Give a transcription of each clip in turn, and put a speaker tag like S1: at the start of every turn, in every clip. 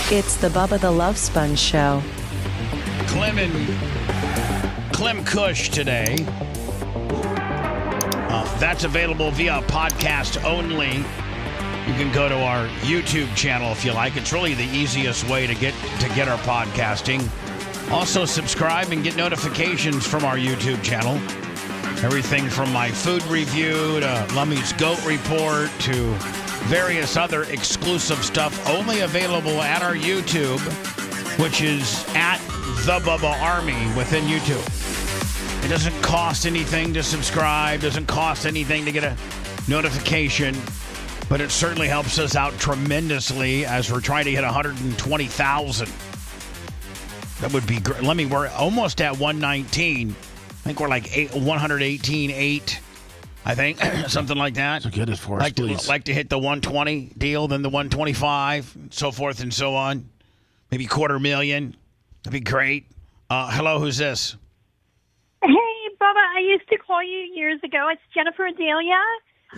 S1: It's the Bubba the Love Sponge Show.
S2: Clem Kush today. That's available via podcast only. You can go to our YouTube channel if you like. It's really the easiest way to get our podcasting. Also, subscribe and get notifications from our YouTube channel. Everything from my food review to Lummy's Goat Report to various other exclusive stuff only available at our YouTube, which is at The Bubba Army within YouTube. It doesn't cost anything to subscribe, doesn't cost anything to get a notification, but it certainly helps us out tremendously as we're trying to hit 120,000. That would be great. We're almost at 119. I think we're like 118.8. I think something like that.
S3: So get it for us, please.
S2: Like to hit the 120 deal, then the 125, so forth and so on. Maybe 250,000. That'd be great. Hello, who's this?
S4: Hey, Bubba, I used to call you years ago. It's Jennifer Adelia.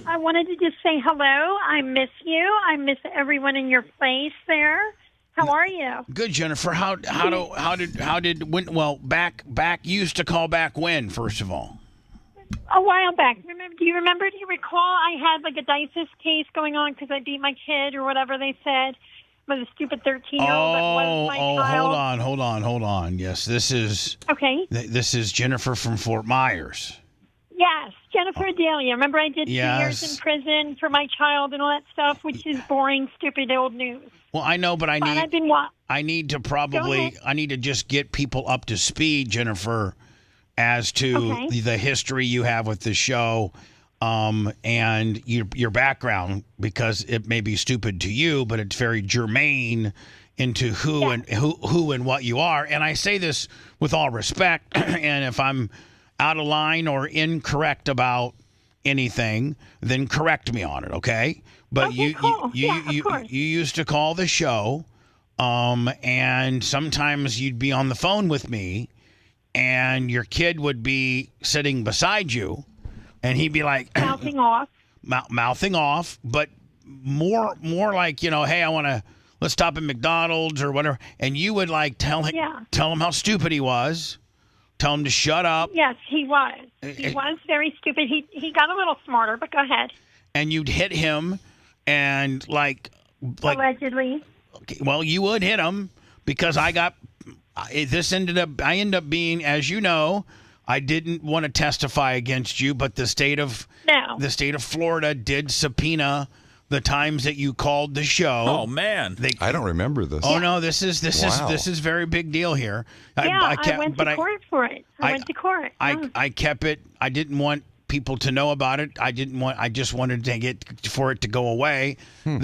S4: I wanted to just say hello. I miss you. I miss everyone in your place there. How are you?
S2: Good, Jennifer. How did when? Well, back you used to call back when? First of all,
S4: a while back. Do you remember? Do you recall? I had like a dices case going on because I beat my kid or whatever they said. With a stupid 13-year-old that was my child.
S2: Hold on. Yes, this is
S4: okay.
S2: This is Jennifer from Fort Myers.
S4: Yes, Jennifer Adelia. Remember I did 2 years in prison for my child and all that stuff, which is boring, stupid old news.
S2: Well, I know, but I need to just get people up to speed, Jennifer, as to the history you have with the show. And your background, because it may be stupid to you, but it's very germane into who and what you are. And I say this with all respect. And if I'm out of line or incorrect about anything, then correct me on it, okay? But you used to call the show, and sometimes you'd be on the phone with me, and your kid would be sitting beside you. And he'd be like
S4: mouthing off,
S2: but more like, hey, let's stop at McDonald's or whatever. And you would like tell him how stupid he was, tell him to shut up.
S4: Yes, he was. He was very stupid. He got a little smarter, but go ahead. And
S2: you'd hit him, and like
S4: allegedly.
S2: Okay, well, you would hit him because I ended up being, as you know. I didn't want to testify against you, but the state of Florida did subpoena the times that you called the show.
S3: Oh man,
S5: I don't remember this.
S2: Oh no, this is very big deal here.
S4: I went to court for it. I went to court.
S2: I kept it. I didn't want people to know about it. I just wanted for it to go away.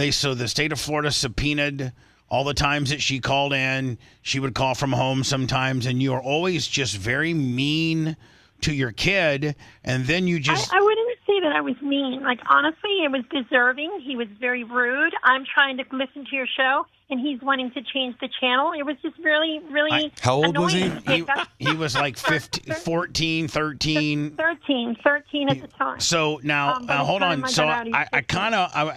S2: So the state of Florida subpoenaed all the times that she called in. She would call from home sometimes, and you are always just very mean to your kid. And then you just...
S4: I wouldn't say that I was mean. Like, honestly, it was deserving. He was very rude. I'm trying to listen to your show, and he's wanting to change the channel. It was just really, really
S5: How old was he?
S2: He was like 14, 13.
S4: 13 at the time.
S2: So now hold on. So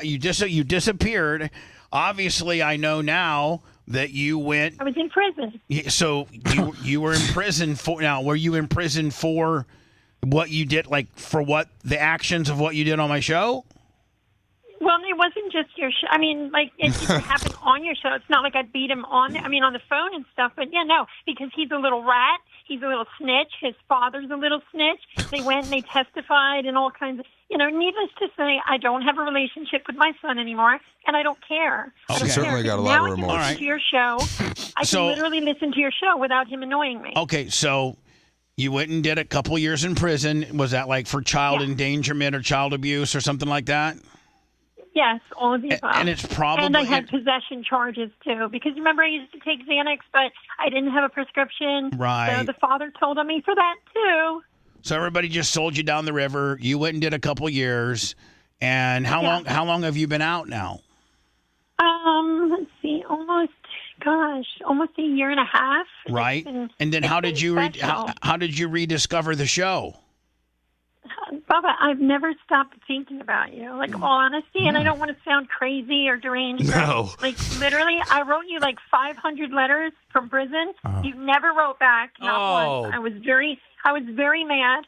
S2: you disappeared. Obviously, I know now that you went.
S4: I was in prison.
S2: So you were in prison for. Now, were you in prison for what you did? Like for what the actions of what you did on my show?
S4: Well, it wasn't just your show. I mean, like it didn't happen on your show. It's not like I beat him on the phone and stuff. But yeah, no, because he's a little rat. He's a little snitch. His father's a little snitch. They went and they testified and all kinds of. Needless to say, I don't have a relationship with my son anymore, and I don't care.
S5: Okay. She certainly got a lot of remorse.
S4: Now I can listen to your show. I can literally listen to your show without him annoying me.
S2: Okay, so you went and did a couple years in prison. Was that like for child endangerment or child abuse or something like that?
S4: Yes, all of the above.
S2: And it's probably...
S4: And I had possession charges, too. Because remember, I used to take Xanax, but I didn't have a prescription.
S2: Right.
S4: So the father told on me for that, too.
S2: So everybody just sold you down the river. You went and did a couple years. And how long have you been out now?
S4: Let's see, almost a year and a half.
S2: Right. And then how did you rediscover the show?
S4: Bubba, I've never stopped thinking about you. Like, all honesty, and I don't want to sound crazy or deranged.
S5: No.
S4: Like, literally, I wrote you like 500 letters from prison. You never wrote back, not once. I was very mad.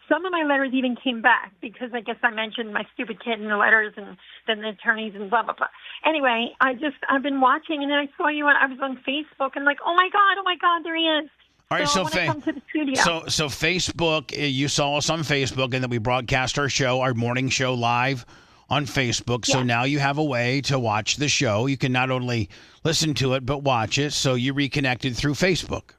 S4: Some of my letters even came back because I guess I mentioned my stupid kid in the letters and then the attorneys and blah, blah, blah. Anyway, I've been watching, and then I saw you, and I was on Facebook, and like, oh my God, there he is.
S2: All right,
S4: so I want to come to the studio.
S2: So Facebook, you saw us on Facebook, and then we broadcast our morning show live on Facebook. So now you have a way to watch the show. You can not only listen to it, but watch it. So you reconnected through Facebook.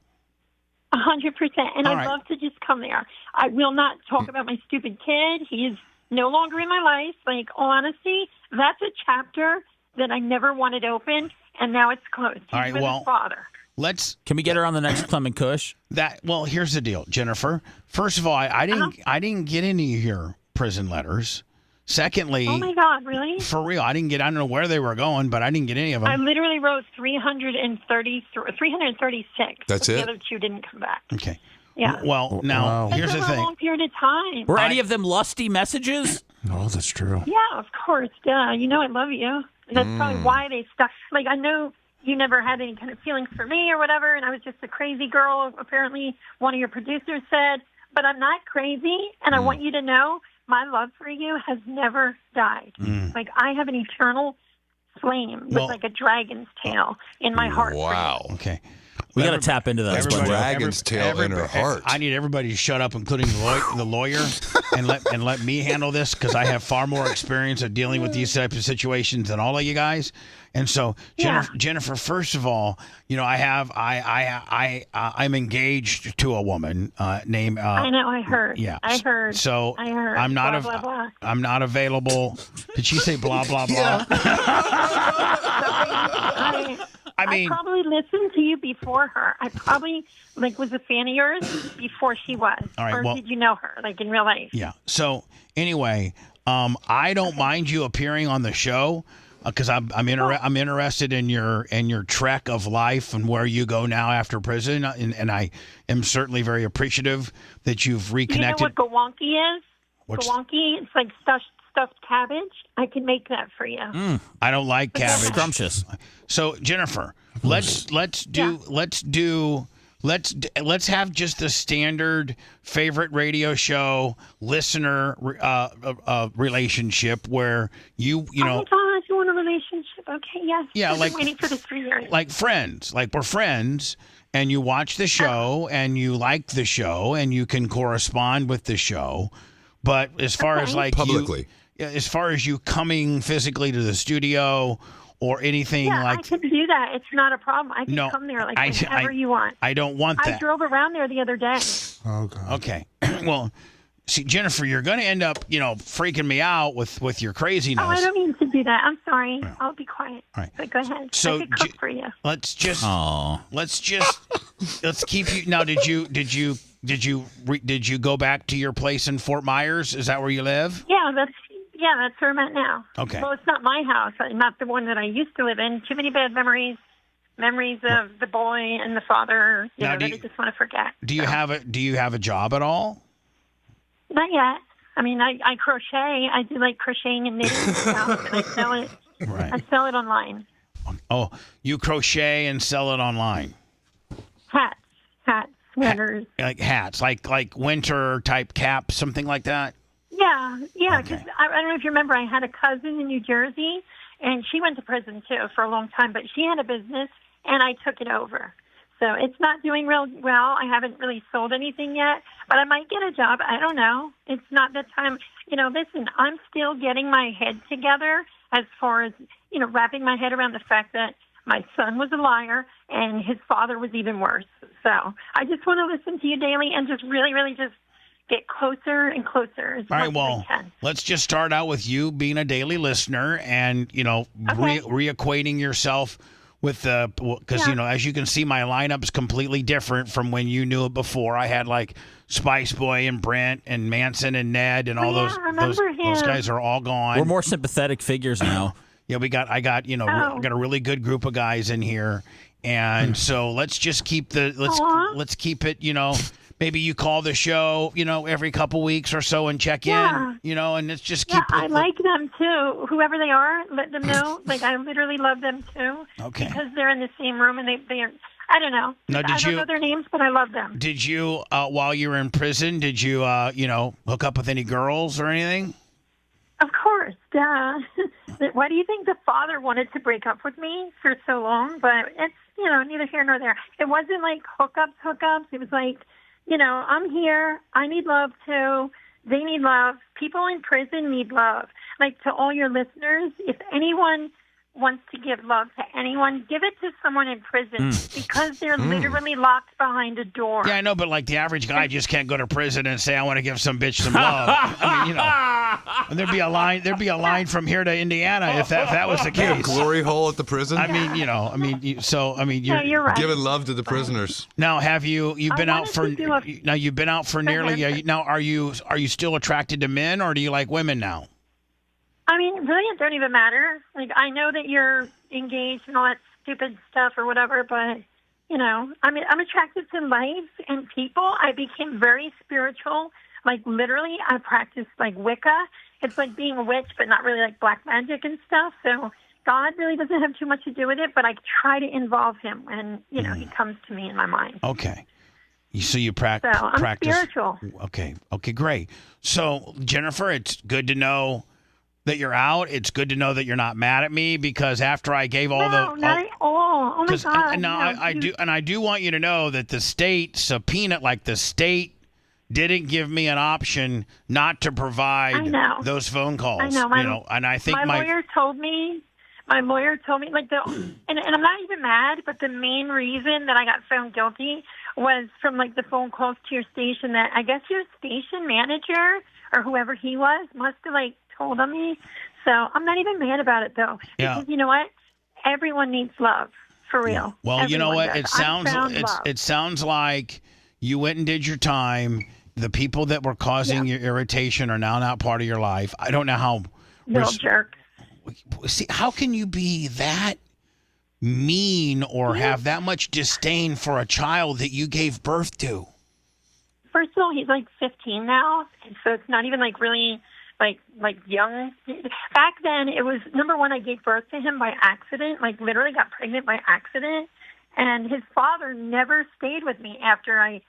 S4: 100%. And I'd love to just come there. I will not talk about my stupid kid. He is no longer in my life. Like, all honesty, that's a chapter that I never wanted open, and now it's closed. He's with his father.
S3: Can we get her on the next Clement Kush?
S2: Here's the deal, Jennifer. First of all, I didn't get any of your prison letters. Secondly,
S4: oh my God, really?
S2: For real, I don't know where they were going, but I didn't get any of them.
S4: I literally wrote 336.
S5: That's it?
S4: The other two didn't come back.
S2: Okay.
S4: Yeah.
S2: Well, now here's the thing.
S4: A long period of time.
S3: Were any of them lusty messages?
S5: No, that's true.
S4: Yeah, of course. Yeah, you know I love you. That's probably why they stuck. Like, I know you never had any kind of feelings for me or whatever, and I was just a crazy girl, apparently one of your producers said. But I'm not crazy, and I want you to know my love for you has never died. Like, I have an eternal flame with like a dragon's tail in my heart.
S5: Wow.
S4: For you.
S2: Okay.
S3: We got to tap into that.
S5: Dragon's tail in her heart.
S2: I need everybody to shut up, including the lawyer, and let me handle this because I have far more experience of dealing with these types of situations than all of you guys. And so, Jennifer, first of all, I'm engaged to a woman named.
S4: I know. I heard.
S2: Yeah.
S4: I heard.
S2: So
S4: I heard.
S2: I'm not
S4: blah, blah, blah.
S2: I'm not available. Did she say blah blah blah?
S4: I probably listened to you before her. I probably was a fan of yours before she was.
S2: All right,
S4: or did you know her in real life?
S2: Yeah. So anyway, I don't mind you appearing on the show because I'm interested in your trek of life and where you go now after prison, and I am certainly very appreciative that you've reconnected.
S4: You know what Gawonki is? Gawonki, it's like stuffed cabbage. I can make that for you.
S2: I don't like cabbage.
S3: Scrumptious.
S2: So Jennifer, let's have just the standard favorite radio show listener relationship where you
S4: Oh my God, you want a relationship? Okay, yes.
S2: Yeah,
S4: I've been waiting for this 3 years.
S2: Like friends, like we're friends, and you watch the show and you like the show and you can correspond with the show. But as far as
S5: publicly,
S2: as far as you coming physically to the studio or anything
S4: I can do that. It's not a problem. I can come there whenever you want.
S2: I don't want that.
S4: I drove around there the other day.
S5: Oh, God.
S2: Okay. Well, see, Jennifer, you're going to end up, freaking me out with your craziness.
S4: Oh, I don't mean to do that. I'm sorry. I'll be quiet.
S2: All right.
S4: But go ahead.
S2: So
S4: I could cook for you.
S2: Let's keep you. Now, did you go back to your place in Fort Myers? Is that where you live?
S4: Yeah, that's where I'm at now.
S2: Okay.
S4: Well, it's not my house. Not the one that I used to live in. Too many bad memories. Memories of the boy and the father. That I just want to forget.
S2: Do you have a job at all?
S4: Not yet. I mean, I crochet. I do crocheting and knitting and stuff, and I sell it.
S2: Right.
S4: I sell it online.
S2: Oh, you crochet and sell it online.
S4: Hats, sweaters.
S2: Like hats, like winter type caps, something like that.
S4: Yeah. Because I don't know if you remember, I had a cousin in New Jersey, and she went to prison too for a long time. But she had a business, and I took it over. So it's not doing real well. I haven't really sold anything yet, but I might get a job. I don't know. It's not that time. Listen, I'm still getting my head together as far as, wrapping my head around the fact that my son was a liar and his father was even worse. So I just want to listen to you daily and just really, really just get closer and closer.
S2: All right, well, let's just start out with you being a daily listener and, reacquainting yourself with because as you can see, my lineup's completely different from when you knew it before. I had Spice Boy and Brent and Manson and Ned and all those guys are all gone.
S3: We're more sympathetic figures now.
S2: Yeah, I got a really good group of guys in here, and so let's just keep let's keep it maybe you call the show, every couple weeks or so and check in, and it's just keep.
S4: Yeah, I like them too. Whoever they are, let them know. Like, I literally love them too.
S2: Okay.
S4: Because they're in the same room and they are. I don't know.
S2: Now,
S4: I don't know their names, but I love them.
S2: Did you, while you were in prison, did you, hook up with any girls or anything?
S4: Of course. Duh. Why do you think the father wanted to break up with me for so long? But it's, neither here nor there. It wasn't like hookups. It was like, I'm here. I need love too. They need love. People in prison need love. Like, to all your listeners, if anyone wants to give love to anyone, give it to someone in prison because they're literally locked behind a door.
S2: Yeah, I know, but like the average guy just can't go to prison and say, I want to give some bitch some love. I mean, there'd be a line from here to Indiana if that was the case.
S5: Glory hole at the prison.
S2: I mean,
S4: You're right.
S5: Giving love to the prisoners.
S2: Now, have you've been out for nearly now are you still attracted to men or do you like women now?
S4: I mean, really, it don't even matter. Like, I know that you're engaged and all that stupid stuff or whatever, but, I'm attracted to life and people. I became very spiritual. Like, literally, I practice, like, Wicca. It's like being a witch, but not really like black magic and stuff. So God really doesn't have too much to do with it, but I try to involve him when, he comes to me in my mind.
S2: Okay. So you practice.
S4: So I'm spiritual.
S2: Okay, great. So, Jennifer, it's good to know that you're out. It's good to know that you're not mad at me because after I gave all
S4: not at all. Oh my God!
S2: I do want you to know that the state subpoenaed, like the state didn't give me an option not to provide those phone calls.
S4: I know.
S2: And I think
S4: my lawyer told me. My lawyer told me and I'm not even mad, but the main reason that I got found guilty was from like the phone calls to your station that I guess your station manager or whoever he was must have like told on me. So I'm not even mad about it though.
S2: Yeah.
S4: Because you know what? Everyone needs love. For real.
S2: Yeah. Well,
S4: Everyone
S2: you know what?
S4: does.
S2: It sounds like you went and did your time. The people that were causing your irritation are now not part of your life. I don't know how.
S4: Little jerks.
S2: See, how can you be that mean or have that much disdain for a child that you gave birth to?
S4: First of all, he's like 15 now, and so it's not even like really like young. Back then, it was, number one, I gave birth to him by accident, like literally got pregnant by accident, and his father never stayed with me after I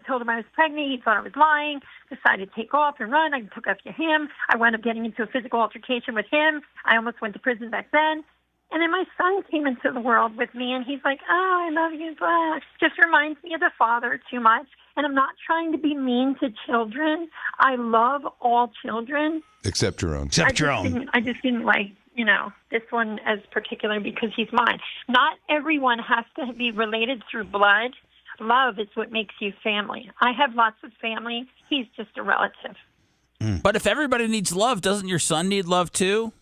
S4: told him I was pregnant. He thought I was lying, decided to take off and run. I took after him. I wound up getting into a physical altercation with him. I almost went to prison back then. And then my son came into the world with me, and he's like, oh, I love you. Blah. Just reminds me of the father too much. And I'm not trying to be mean to children. I love all children.
S5: Except your own.
S4: I just didn't like, this one as particular because he's mine. Not everyone has to be related through blood. Love is what makes you family. I have lots of family. He's just a relative.
S3: But if everybody needs love, doesn't your son need love too?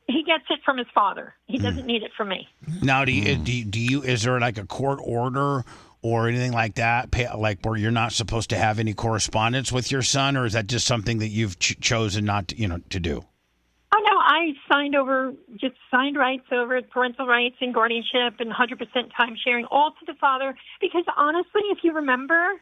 S4: He gets it from his father. He doesn't need it from me.
S2: Now, do you? Is there like a court order or anything like that, like where you're not supposed to have any correspondence with your son, or is that just something that you've chosen not to do?
S4: Oh no, I signed rights over parental rights and guardianship and 100% time sharing, all to the father. Because honestly, if you remember,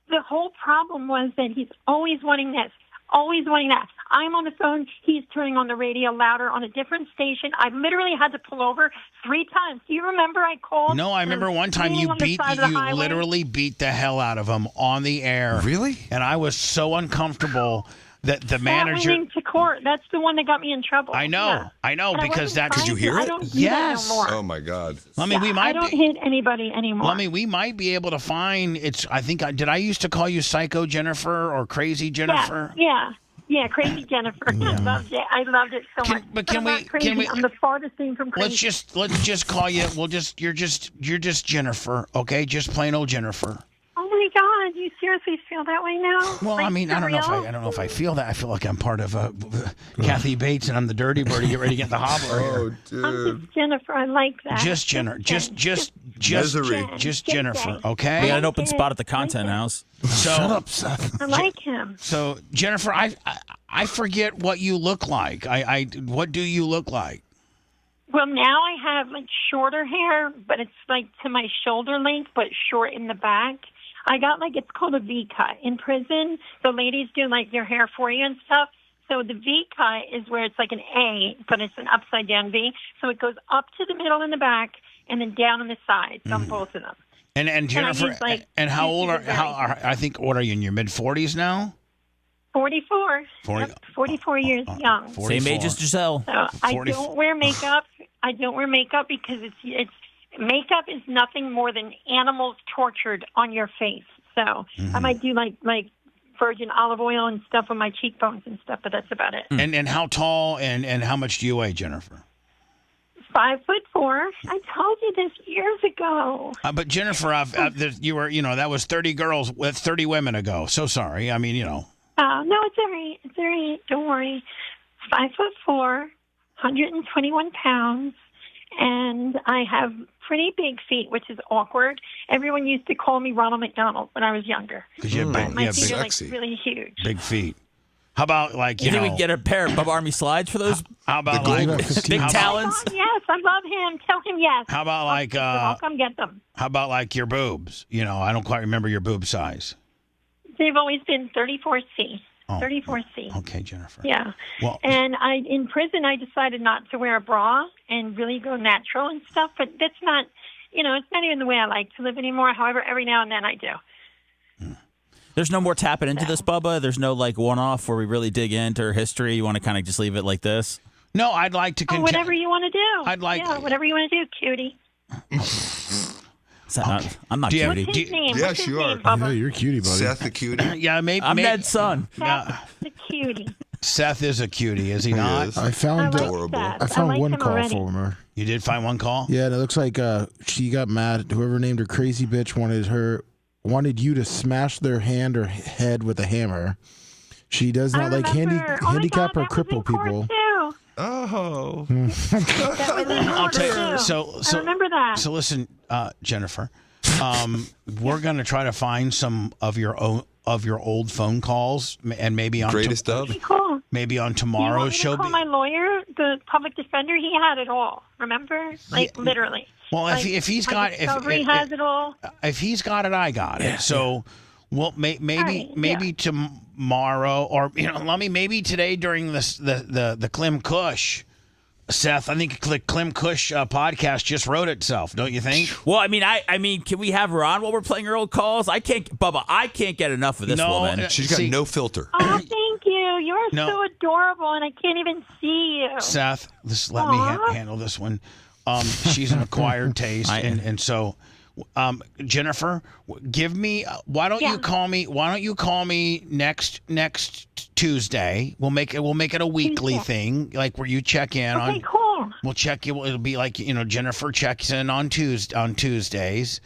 S4: the whole problem was that he's always wanting this, always wanting that. I'm on the phone, he's turning on the radio louder on a different station. I literally had to pull over 3 times. Do you remember I called?
S2: No, I remember one time you literally beat the hell out of him on the air.
S5: Really?
S2: And I was so uncomfortable. That the manager
S4: went to court. That's the one that got me in trouble.
S2: I know, because that.
S5: Did you hear it?
S4: I don't do that no more.
S5: Oh my God!
S2: I mean,
S4: I don't hit anybody anymore.
S2: Well, I mean, we might be able to find. Did I used to call you Psycho Jennifer or Crazy Jennifer?
S4: Yeah, Crazy Jennifer. I loved it so much.
S2: But can we?
S4: I'm the farthest thing from crazy.
S2: Let's just call you. You're just Jennifer, okay? Just plain old Jennifer.
S4: Oh my God! You seriously feel that way now?
S2: Well,
S4: like,
S2: I mean, I don't know if I feel that. I feel like I'm part of Kathy Bates and I'm the dirty bird. Get ready to get the hobbler here.
S5: Oh, dude.
S4: I'm just Jennifer. I like that.
S2: Just Jennifer. Just Jennifer. Okay.
S3: We got an open spot at the content house.
S2: So,
S5: shut up, Seth.
S4: I like him.
S2: So Jennifer, I forget what you look like. What do you look like?
S4: Well, now I have like shorter hair, but it's like to my shoulder length, but short in the back. I got it's called a V cut. In prison, the ladies do your hair for you and stuff. So the V cut is where it's like an A, but it's an upside down V. So it goes up to the middle and the back, and then down on the sides on both of them.
S2: And Jennifer, and how old I think, what are you, in your mid-40s now?
S4: 44. 44 years young.
S2: 44.
S3: Same age as Giselle.
S4: So I don't wear makeup. I don't wear makeup because it's makeup is nothing more than animals tortured on your face. So I might do like virgin olive oil and stuff on my cheekbones and stuff, but that's about it.
S2: And how tall and how much do you weigh, Jennifer?
S4: 5'4". I told you this years ago.
S2: But Jennifer, you were, that was 30 girls with 30 women ago. So sorry. I mean,
S4: Oh, no, it's all right. It's all right. Don't worry. 5'4", 121 pounds, and I have pretty big feet, which is awkward. Everyone used to call me Ronald McDonald when I was younger.
S2: Because you have
S4: My feet are
S5: sexy.
S4: really huge.
S2: big feet. How about
S3: You think we can get a pair of Bubba Army slides for those
S2: how about
S5: The
S2: like
S5: gold
S3: big
S2: how about-
S3: talons?
S4: Oh, yes, I love him. Tell him yes.
S2: How about like
S4: I'll come get them.
S2: how about like your boobs? I don't quite remember your boob size.
S4: They've always been 34C.
S2: Oh,
S4: 34C.
S2: Okay, Jennifer.
S4: Yeah.
S2: Well,
S4: And in prison, I decided not to wear a bra and really go natural and stuff. But that's not, it's not even the way I like to live anymore. However, every now and then I do.
S3: There's no more tapping into this, Bubba. There's no one-off where we really dig into her history. You want to kind of just leave it like this?
S2: no, I'd like to continue.
S4: Whatever you want to do.
S2: I'd like-
S4: Yeah, whatever you want to do, cutie.
S3: I'm not
S2: Do you have-
S3: cutie.
S4: What's his name?
S5: Yeah,
S4: What's his
S5: sure.
S4: name, Bubba?
S6: Yeah, you're a cutie, buddy.
S5: Seth the cutie.
S2: Yeah, maybe.
S3: I'm Ned's son.
S4: That's the cutie.
S2: Seth is a cutie, is he
S5: He
S2: not?
S5: is.
S6: I found
S4: I like
S5: Adorable.
S4: that.
S6: I found
S4: like
S6: one
S4: him
S6: call
S4: already.
S6: from her.
S2: You did find one call?
S6: Yeah, and it looks like she got mad. Whoever named her crazy bitch wanted you to smash their hand or head with a hammer. She does not like
S4: remember. Oh my
S6: handicap
S4: God,
S6: or
S4: that was in
S6: cripple
S4: court,
S6: people.
S4: too.
S5: Oh.
S4: That was in
S2: I'll
S4: court,
S2: tell you.
S4: too.
S2: So
S4: I remember that.
S2: So listen, Jennifer, we're going to try to find some of your old phone calls, and maybe on
S5: Greatest of.
S4: Cool.
S2: maybe on
S4: You want
S2: tomorrow's
S4: me
S2: show.
S4: to call my lawyer, the public defender? He had it all. Remember? Literally.
S2: Well,
S4: Like,
S2: if he's
S4: my
S2: got
S4: Discovery has it all.
S2: if he's got it, I got it. So, well, maybe
S4: right,
S2: tomorrow, or maybe today during the Clem Kush. Seth, I think the Clem Kush podcast just wrote itself, don't you think?
S3: Well, I mean, can we have her on while we're playing her old calls? I can't get enough of this
S2: No,
S3: woman.
S5: She's got no filter.
S4: Oh, thank you. You're
S2: No.
S4: so adorable, and I can't even see you.
S2: Seth, let me handle this one. She's an acquired taste, and so, Jennifer, give me. Why don't you call me? Why don't you call me next Tuesday? We'll make it a weekly thing, like where you check in on.
S4: Okay, cool.
S2: We'll check you. It'll be like Jennifer checks in on Tuesdays,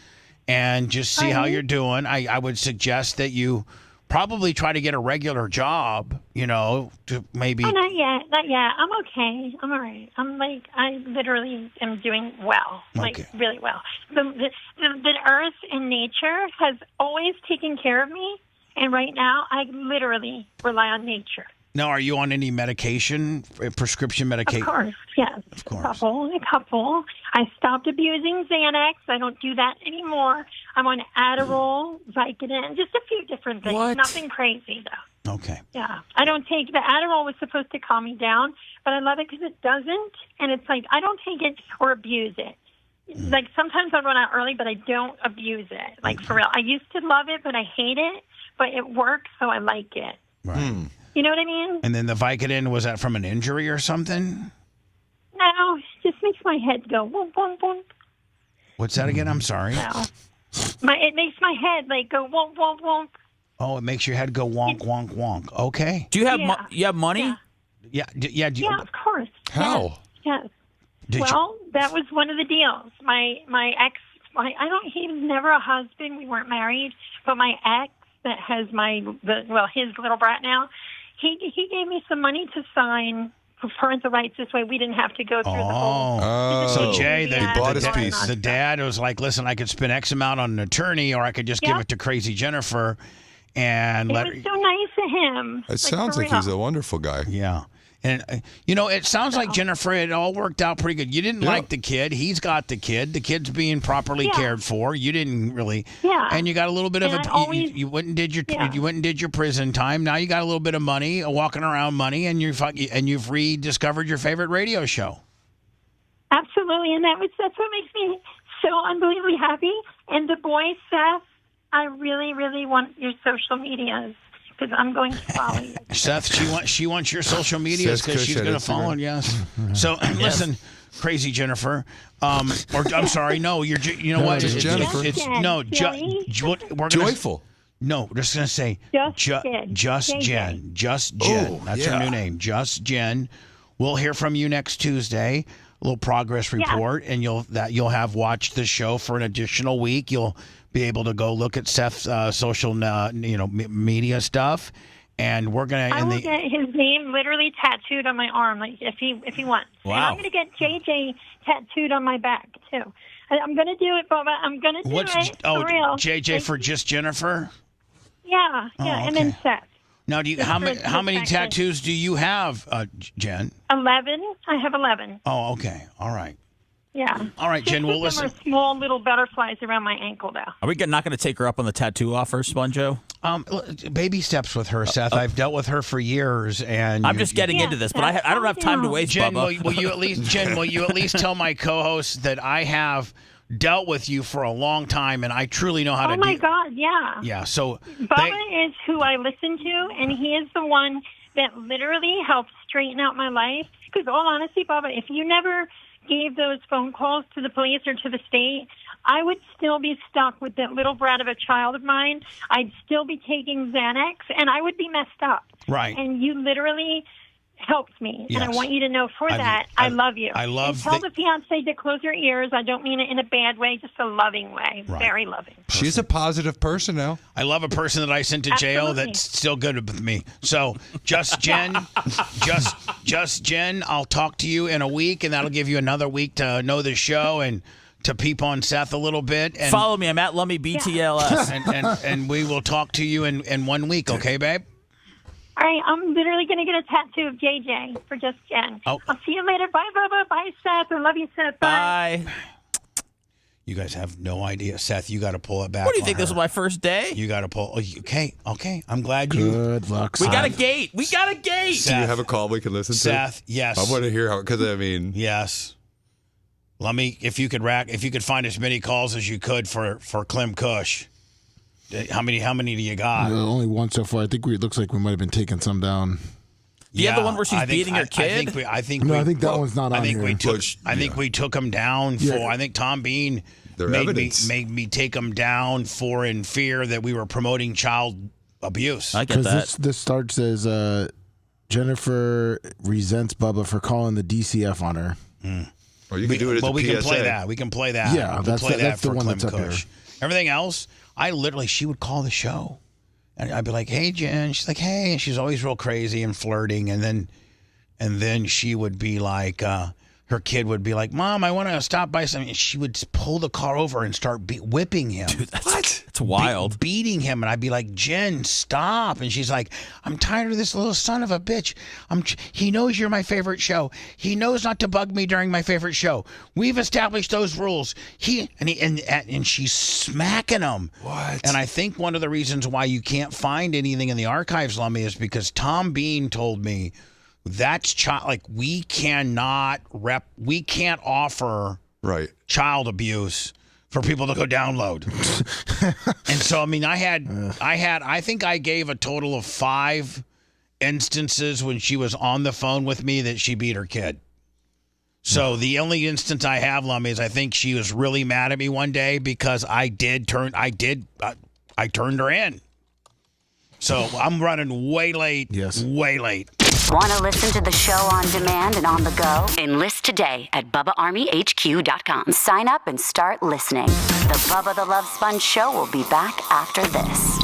S2: and just see how you're doing. I would suggest that you probably try to get a regular job. To maybe.
S4: Oh, not yet. I'm okay. I'm all right. I literally am doing well,
S2: Okay.
S4: really well. The earth and nature has always taken care of me, and right now I literally rely on nature.
S2: Now, are you on any medication, prescription medication?
S4: Of course, yes.
S2: Of course.
S4: A couple. I stopped abusing Xanax. I don't do that anymore. I'm on Adderall, Vicodin, just a few different things.
S3: What?
S4: Nothing crazy, though.
S2: Okay.
S4: Yeah. I don't take the Adderall was supposed to calm me down, but I love it because it doesn't. And it's like I don't take it or abuse it. Like sometimes I run out early, but I don't abuse it. Like for real. I used to love it, but I hate it. But it works, so I like it.
S2: Right.
S4: You know what I mean?
S2: And then the Vicodin, was that from an injury or something?
S4: No, it just makes my head go boom, boom, boom.
S2: What's that again? I'm sorry.
S4: No. It makes my head like go wonk, wonk, wonk.
S2: Oh, it makes your head go wonk, wonk, wonk. Okay.
S3: Do you have
S4: Yeah.
S3: you have money?
S4: Yeah.
S2: Yeah.
S4: Yeah, of course.
S5: How?
S4: Yes.
S2: Did
S4: Well, that was one of the deals. My ex, he was never a husband. We weren't married, but my ex that has his little brat now, he gave me some money to sign for parental rights. This way we didn't have to go through the whole.
S2: Oh. So Jay,
S4: Yeah,
S5: He bought his piece.
S2: the dad was like, "Listen, I could spend X amount on an attorney, or I could just give
S4: Yep.
S2: it to Crazy Jennifer, and
S4: It
S2: let."
S4: was so nice of him.
S5: It sounds
S4: for
S5: like he's
S4: real.
S5: a wonderful guy.
S2: Yeah. And, it sounds like, Jennifer, it all worked out pretty good. You didn't like the kid. He's got the kid. The kid's being properly cared for. You didn't really.
S4: Yeah.
S2: And you got a little bit of you went and did your prison time. Now you got a little bit of money, walking around money, and you've rediscovered your favorite radio show.
S4: Absolutely, and that's what makes me so unbelievably happy. And the boy, Seth, I really, really want your social medias. Because I'm going to follow you.
S2: Seth, she wants your social media because she's going to follow it. Yes. So listen, crazy Jennifer. Or I'm sorry. No, you know what?
S5: Just Jennifer.
S2: We're
S5: Joyful.
S2: No, we're just going to say Just Jen. Just Jen. That's her new name. Just Jen. We'll hear from you next Tuesday. A little progress report, and you'll have watched the show for an additional week. You'll be able to go look at Seth's social, media stuff, and we're gonna.
S4: I will get his name literally tattooed on my arm, like if he wants.
S3: Wow.
S4: And I'm gonna get JJ tattooed on my back too. I'm gonna do it, Bubba. I'm gonna do it for real.
S2: JJ for just Jennifer.
S4: Yeah, and then Seth.
S2: Now, how many tattoos do you have, Jen?
S4: 11. I have 11.
S2: Oh, okay. All right.
S4: Yeah.
S2: All right, Jen. Well,
S4: listen.
S2: listen.
S4: Are small little butterflies around my ankle, though.
S3: Are we not going to take her up on the tattoo offer, Sponjo?
S2: Baby steps with her, Seth. I've dealt with her for years, and
S3: I'm just getting into this, but I don't have time to waste.
S2: Jen,
S3: Bubba.
S2: will you at least tell my co-host that I have dealt with you for a long time, and I truly know how to.
S4: Oh my God, yeah.
S2: Yeah. So
S4: Bubba is who I listen to, and he is the one that literally helps straighten out my life. Because all honesty, Bubba, if you never gave those phone calls to the police or to the state, I would still be stuck with that little brat of a child of mine. I'd still be taking Xanax, and I would be messed up.
S2: Right.
S4: And you literally helped me,
S2: yes.
S4: And I want you to know for that, I love you.
S2: I love.
S4: And tell the fiance to close her ears. I don't mean it in a bad way, just a loving way,
S2: right.
S4: Very loving.
S5: She's a positive person now.
S2: I love a person that I sent to jail that's still good with me. So, just Jen, just Jen. I'll talk to you in a week, and that'll give you another week to know the show and to peep on Seth a little bit. And
S3: follow me. I'm at Lummy BTLS,
S2: and we will talk to you in 1 week. Okay, babe.
S4: All right, I'm literally going to get a tattoo of JJ for just Jen.
S2: Oh.
S4: I'll see you later. Bye, Bubba. Bye, Seth. I love you, Seth. Bye.
S2: You guys have no idea. Seth, you got to pull it back.
S3: What do you think? This was my first day?
S2: You got to pull. Okay. I'm glad you.
S6: Good luck.
S3: We got a gate.
S2: Seth,
S5: do you have a call we can listen to?
S2: Seth, yes.
S5: I want to hear how, because I mean.
S2: Yes. Let me, if you could find as many calls as you could for Clem Cush. How many do you got?
S6: Only one so far. I think it looks like we might have been taking some down.
S3: You have the one where she's beating her kid?
S6: I think that one's not on here.
S2: I think we took him down for. I think Tom Bean made me take him down for in fear that we were promoting child abuse.
S3: I get that.
S6: This starts as Jennifer resents Bubba for calling the DCF on her.
S5: Or you can do it as a PSA.
S2: Can play that. We can play that.
S6: Yeah, that's the one that's up here.
S2: Everything else, she would call the show. And I'd be like, "Hey, Jen." She's like, "Hey," and she's always real crazy and flirting. And then she would be like, her kid would be like, "Mom, I want to stop by something." And she would pull the car over and start whipping him.
S3: Dude, that's wild.
S2: Beating him, and I'd be like, "Jen, stop!" And she's like, "I'm tired of this little son of a bitch. He knows you're my favorite show. He knows not to bug me during my favorite show. We've established those rules." And she's smacking him.
S5: What?
S2: And I think one of the reasons why you can't find anything in the archives, Lummy, is because Tom Bean told me that's we can't offer child abuse for people to go download. And so I think I gave a total of 5 instances when she was on the phone with me that she beat her kid. So the only instance I have, Lummy, is I think she was really mad at me one day because I turned her in. So I'm running way late.
S6: Yes.
S2: Way late.
S7: Want to listen to the show on demand and on the go? Enlist today at BubbaArmyHQ.com. Sign up and start listening. The Bubba the Love Sponge Show will be back after this.